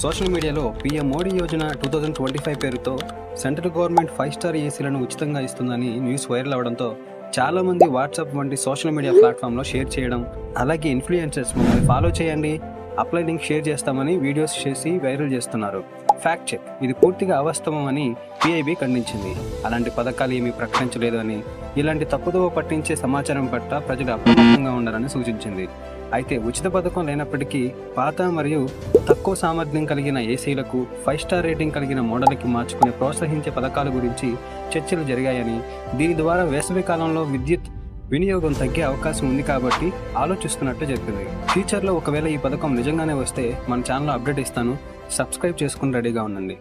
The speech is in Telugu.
సోషల్ మీడియాలో పీఎం మోడీ యోజన 2025 పేరుతో సెంట్రల్ గవర్నమెంట్ 5 స్టార్ ఏసీలను ఉచితంగా ఇస్తుందని న్యూస్ వైరల్ అవడంతో చాలా మంది వాట్సాప్ వంటి సోషల్ మీడియా ప్లాట్ఫామ్లో షేర్ చేయడం, అలాగే ఇన్ఫ్లుయెన్సర్స్ మమ్మల్ని ఫాలో చేయండి, అప్లై లింక్ షేర్ చేస్తామని వీడియోస్ చేసి వైరల్ చేస్తున్నారు. ఫ్యాక్ట్ చెక్, ఇది పూర్తిగా అవాస్తవం అని పిఐబి ఖండించింది. అలాంటి పథకాలు ఏమీ ప్రకటించలేదు అని, ఇలాంటి తప్పుదోవ పట్టించే సమాచారం పట్ల ప్రజలు అప్రమత్తంగా ఉండాలని సూచించింది. అయితే ఉచిత పథకం లేనప్పటికీ పాత మరియు తక్కువ సామర్థ్యం కలిగిన ఏసీలకు 5 స్టార్ రేటింగ్ కలిగిన మోడల్కి మార్చుకుని ప్రోత్సహించే పథకాల గురించి చర్చలు జరిగాయని, దీని ద్వారా వేసవి కాలంలో విద్యుత్ వినియోగం తగ్గే అవకాశం ఉంది కాబట్టి ఆలోచిస్తున్నట్టు చెప్పింది. ఫ్యూచర్లో ఒకవేళ ఈ పథకం నిజంగానే వస్తే మన ఛానల్లో అప్డేట్ ఇస్తాను. సబ్స్క్రైబ్ చేసుకుని రెడీగా ఉండండి.